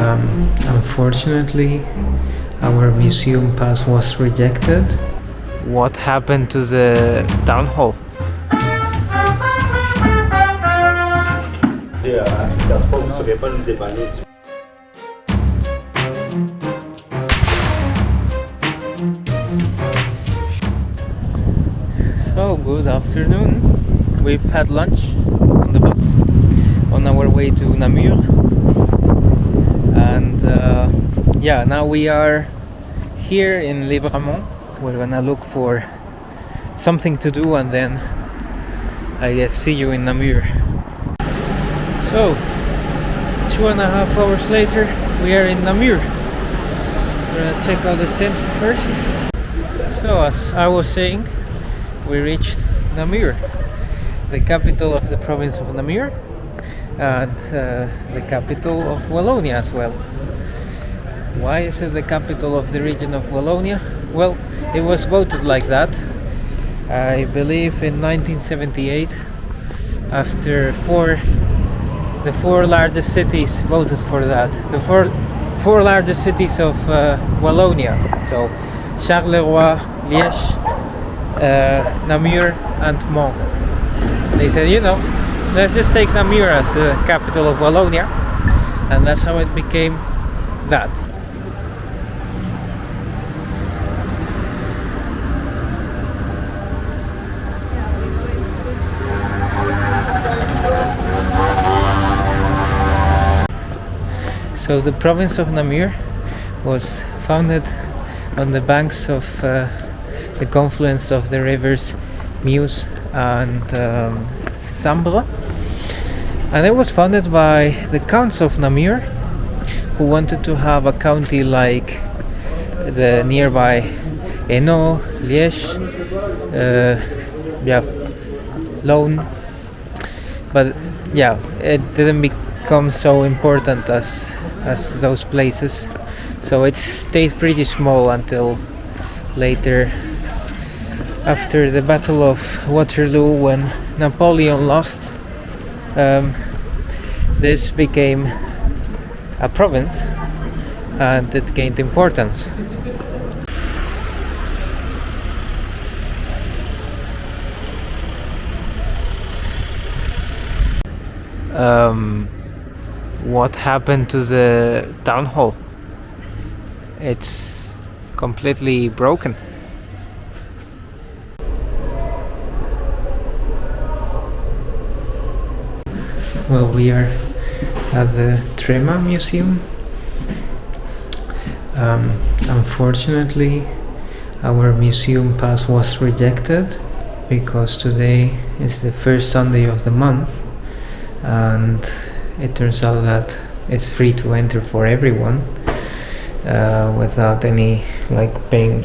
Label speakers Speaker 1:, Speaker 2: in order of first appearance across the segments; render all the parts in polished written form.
Speaker 1: Unfortunately, our museum pass was rejected. What happened to the town hall? So, good afternoon. We've had lunch on the bus on our way to Namur, and yeah, now we are here in Libremont. We're gonna look for something to do and then I guess see you in Namur. So 2.5 hours later we are in Namur. We're gonna check out the center first. So as I was saying, we reached Namur, the capital of the province of Namur and the capital of Wallonia as well. Why is it the capital of the region of Wallonia? Well, it was voted like that, I believe in 1978, after the four largest cities voted for that. The four largest cities of Wallonia, so Charleroi, Liège, Namur and Meuse. They said, you know, let's just take Namur as the capital of Wallonia, and that's how it became that. So the province of Namur was founded on the banks of the confluence of the rivers Meuse and Sambre, and it was founded by the counts of Namur, who wanted to have a county like the nearby Hainaut, Liège, Loon, but yeah, it didn't become so important as those places, so it stayed pretty small until later, after the Battle of Waterloo, when Napoleon lost. This became a province and it gained importance. What happened to the town hall? It's completely broken. Well, we are at the Trema Museum. Unfortunately, our museum pass was rejected because today is the first Sunday of the month, and it turns out that it's free to enter for everyone without any paying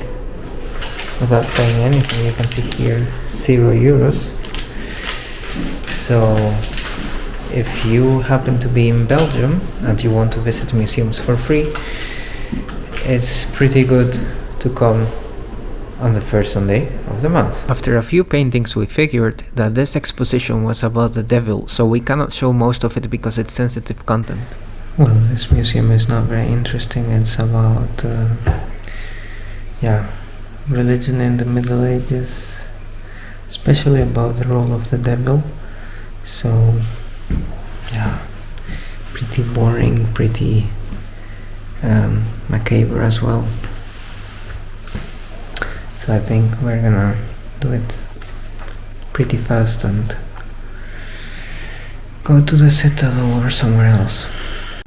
Speaker 1: anything. You can see here €0. So if you happen to be in Belgium and you want to visit museums for free, it's pretty good to come on the first Sunday of the month. After a few paintings, we figured that this exposition was about the devil, so we cannot show most of it because it's sensitive content. Well, this museum is not very interesting. It's about religion in the Middle Ages, especially about the role of the devil. So yeah, pretty boring, pretty macabre as well. So I think we're gonna do it pretty fast and go to the Citadel or somewhere else.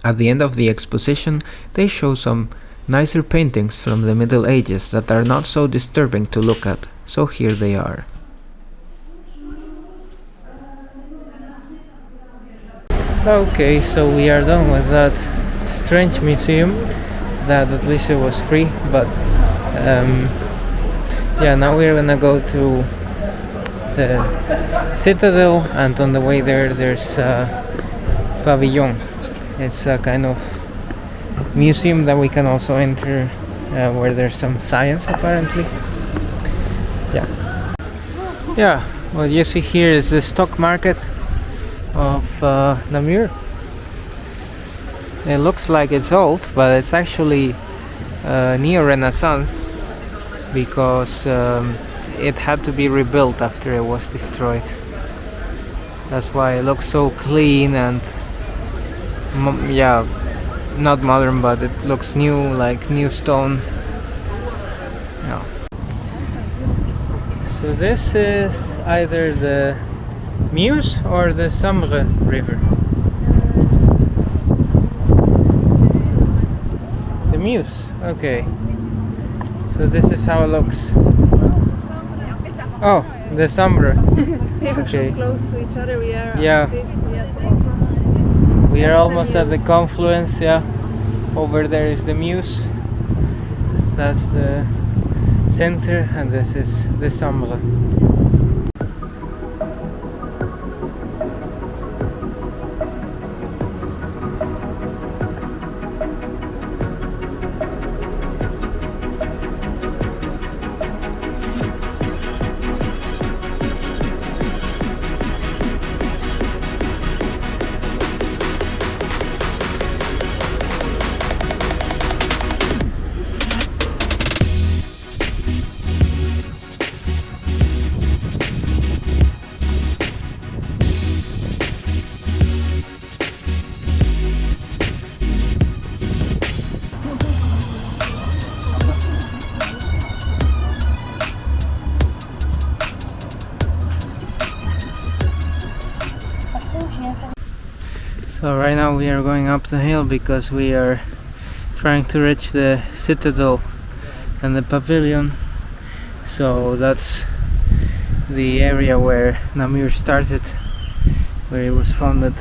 Speaker 1: At the end of the exposition, they show some nicer paintings from the Middle Ages that are not so disturbing to look at, so here they are. Okay, so we are done with that strange museum that at least it was free, but now we're gonna go to the Citadel, and on the way there's Pavillion. It's a kind of museum that we can also enter where there's some science apparently. Yeah, what you see here is the stock market of Namur. It looks like it's old, but it's actually neo-Renaissance because it had to be rebuilt after it was destroyed. That's why it looks so clean and yeah, not modern, but it looks new, like new stone. Yeah. So this is either the Meuse or the Sambre river. The Meuse, okay. So this is how it looks. Oh, the Sambre.
Speaker 2: They are
Speaker 1: Okay.
Speaker 2: so close to each other. We are
Speaker 1: Yeah.
Speaker 2: basically at the
Speaker 1: We are
Speaker 2: That's the
Speaker 1: almost at the
Speaker 2: Meuse.
Speaker 1: confluence, yeah. Over there is the Meuse. That's the center, and this is the Sambre. So right now we are going up the hill because we are trying to reach the Citadelle and the Pavillion. So that's the area where Namur started, where it was founded,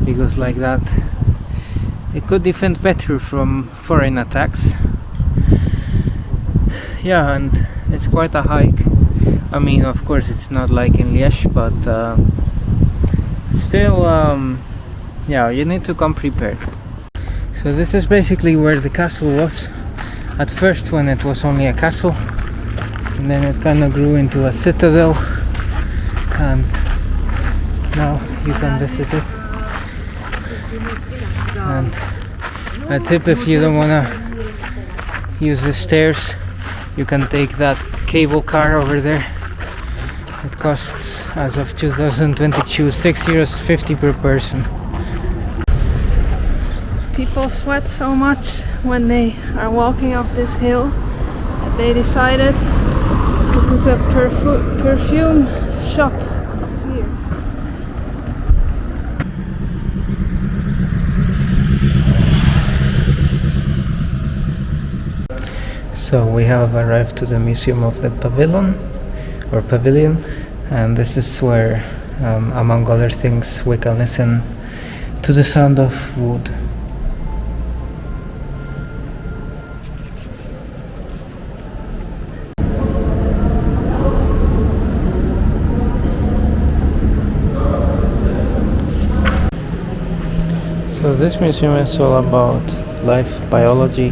Speaker 1: because like that it could defend better from foreign attacks. Yeah, and it's quite a hike. I mean, of course it's not like in Liège, but still, yeah, you need to come prepared. So this is basically where the castle was at first, when it was only a castle, and then it kind of grew into a citadel, and now you can visit it. And a tip, if you don't want to use the stairs, you can take that cable car over there. It costs, as of 2022, €6.50 per person.
Speaker 2: People sweat so much when they are walking up this hill that they decided to put a perfume shop here.
Speaker 1: So we have arrived to the Museum of the Pavillion, and this is where, among other things, we can listen to the sound of wood. So this museum is all about life, biology,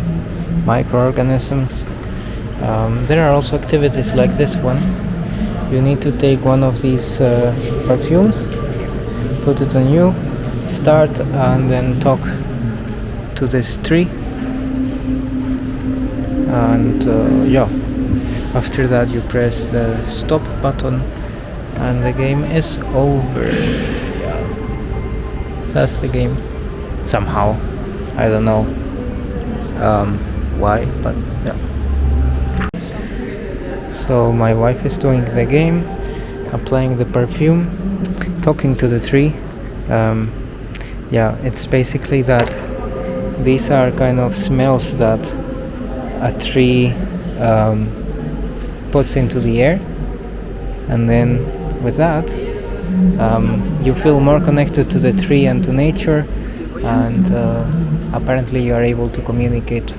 Speaker 1: microorganisms. There are also activities like this one. You need to take one of these perfumes, put it on you, start, and then talk to this tree. And yeah, after that you press the stop button and the game is over. Yeah. That's the game. Somehow, I don't know why, but yeah. So my wife is doing the game, applying the perfume, talking to the tree. Yeah, it's basically that these are kind of smells that a tree puts into the air, and then with that you feel more connected to the tree and to nature, and apparently you are able to communicate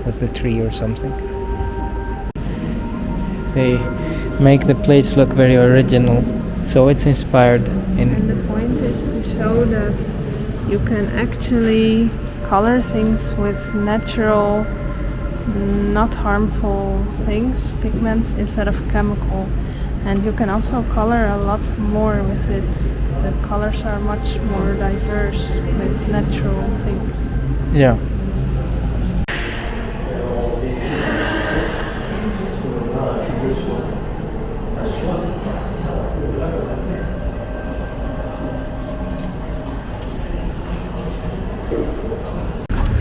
Speaker 1: with the tree or something. They make the plates look very original, so it's inspired in...
Speaker 2: And the point is to show that you can actually color things with natural, not harmful things, pigments, instead of chemical. And you can also color a lot more with it the colors are much more diverse with natural things.
Speaker 1: Yeah.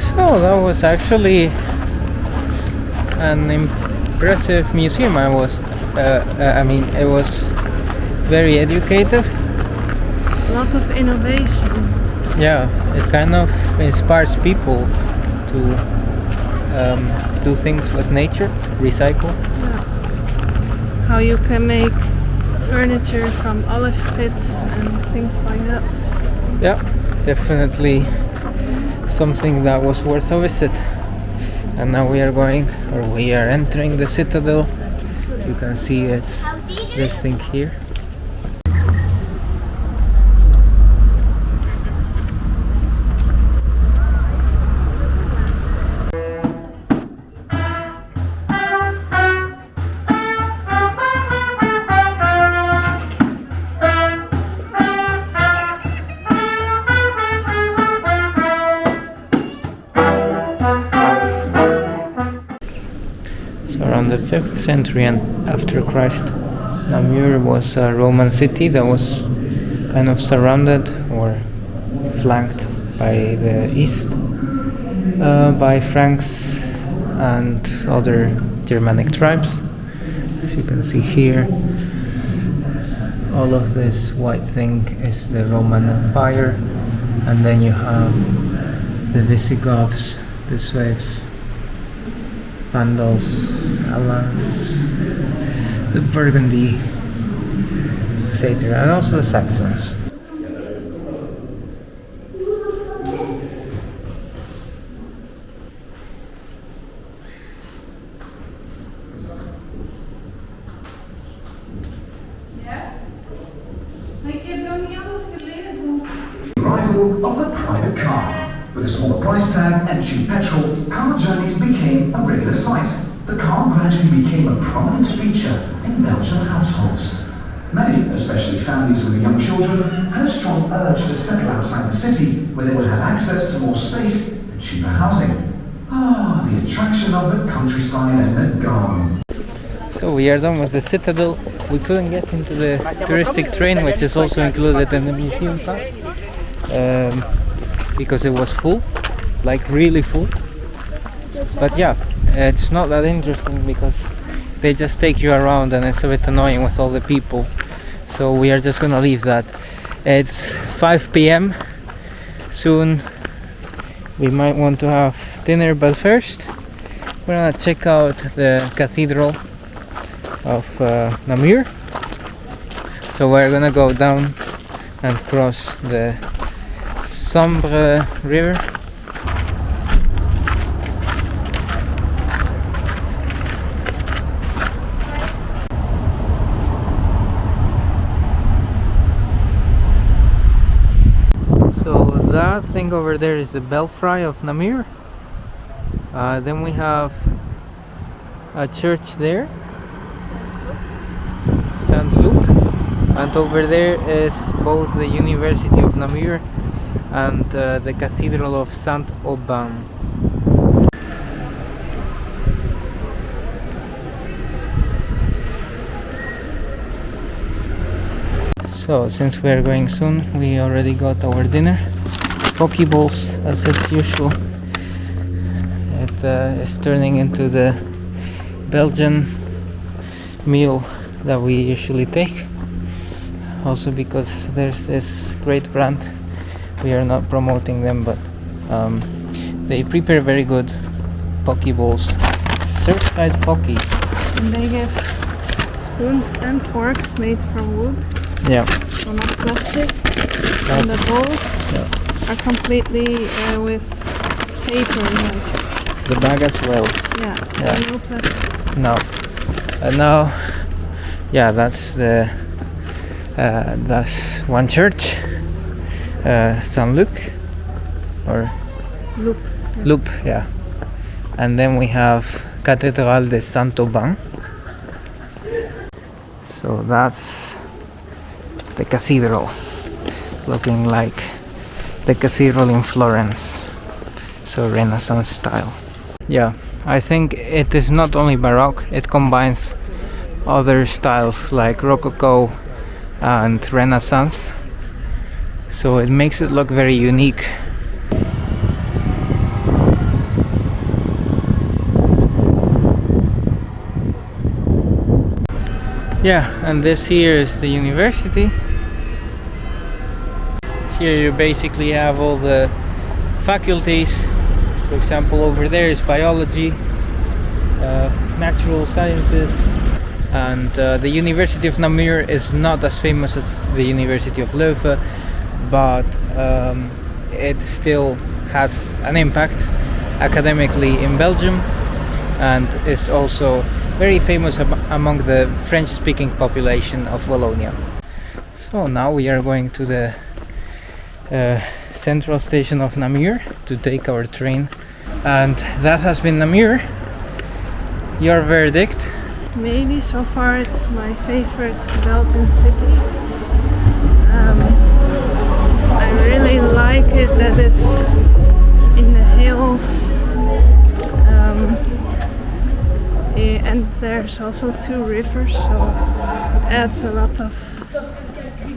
Speaker 1: So that was actually an impressive museum. I mean, it was very educative.
Speaker 2: A lot of innovation.
Speaker 1: Yeah, it kind of inspires people to do things with nature, recycle.
Speaker 2: Yeah. How you can make furniture from olive pits and things like that.
Speaker 1: Yeah, definitely something that was worth a visit. And now we are entering the Citadel. You can see it's this thing here. So around the 5th century and after Christ, Namur was a Roman city that was kind of surrounded or flanked by the east by Franks and other Germanic tribes. As you can see here, all of this white thing is the Roman Empire, and then you have the Visigoths, the Sueves, Vandals, Alans, the Burgundy, etc., and also the Saxons.
Speaker 3: Arrival of the private car. With a smaller price tag and cheap petrol, car journeys became a regular sight. The car gradually became a prominent feature in Belgian households. Many, especially families with young children, had a strong urge to settle outside the city, where they would have access to more space and cheaper housing. Ah, the attraction of the countryside and the garden.
Speaker 1: So we are done with the Citadel. We couldn't get into the touristic train, which is also included in the museum pass, because it was full, like really full. But yeah, it's not that interesting because they just take you around and it's a bit annoying with all the people. So we are just gonna leave that. It's 5 p.m. Soon we might want to have dinner, but first we're gonna check out the cathedral of Namur. So we're gonna go down and cross the Sambre river. So that thing over there is the belfry of Namur. Then we have a church there, St. Luke, and over there is both the University of Namur and the Cathedral of Saint Aubin. So since we are going soon, we already got our dinner. Poke bowls, as it's usual. It is turning into the Belgian meal that we usually take. Also because there's this great brand, we are not promoting them, but they prepare very good poke bowls. Surfside poke.
Speaker 2: And they give spoons and forks made from wood.
Speaker 1: Yeah.
Speaker 2: So not plastic. And the bowls are completely with paper. Like.
Speaker 1: The bag as well.
Speaker 2: Yeah. No plastic.
Speaker 1: No. And now, yeah, that's the that's one church, Saint Luc, or
Speaker 2: Loop.
Speaker 1: Loop, yeah. And then we have Cathédrale de Saint Aubin. So that's the cathedral. looking like the cathedral in Florence, so Renaissance style. Yeah, I think it is not only Baroque, it combines other styles like Rococo and Renaissance, so it makes it look very unique. Yeah, and this here is the university. Here you basically have all the faculties. For example, over there is biology, natural sciences, and the University of Namur is not as famous as the University of Leuven, but it still has an impact academically in Belgium, and is also very famous among the French-speaking population of Wallonia. So now we are going to the central station of Namur to take our train, and that has been Namur. Your verdict?
Speaker 2: Maybe so far it's my favorite Belgian city. I really like it that it's in the hills, and there's also 2 rivers, so it adds a lot of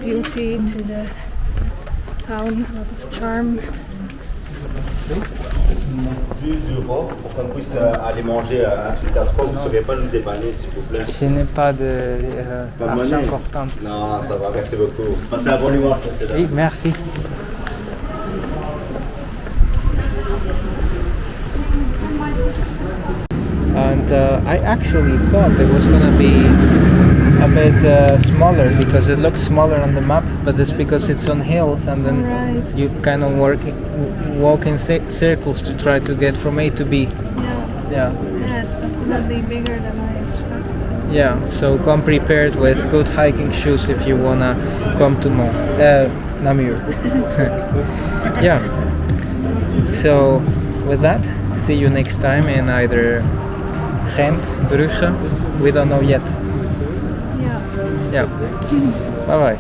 Speaker 2: beauty to the town, a lot of charm.
Speaker 4: 10 euros pour qu'on puisse aller manger à Twitter. Vous ne sauriez pas nous dépanner, s'il vous plaît?
Speaker 1: Je n'ai pas de argent comptant.
Speaker 4: Non, ça va, merci beaucoup. Passez un bon dimanche.
Speaker 1: Oui, merci. And I actually thought it was gonna be a bit smaller because it looks smaller on the map, but it's because it's on hills, and then
Speaker 2: Right.
Speaker 1: you kind of walk in circles to try to get from A to B.
Speaker 2: Yeah,
Speaker 1: Yeah,
Speaker 2: it's definitely bigger than I expected.
Speaker 1: yeah. So come prepared with good hiking shoes if you wanna come to Namur. Yeah. So with that, see you next time in either Ghent, Brugge. We don't know yet.
Speaker 2: Yeah.
Speaker 1: Yeah. Bye bye.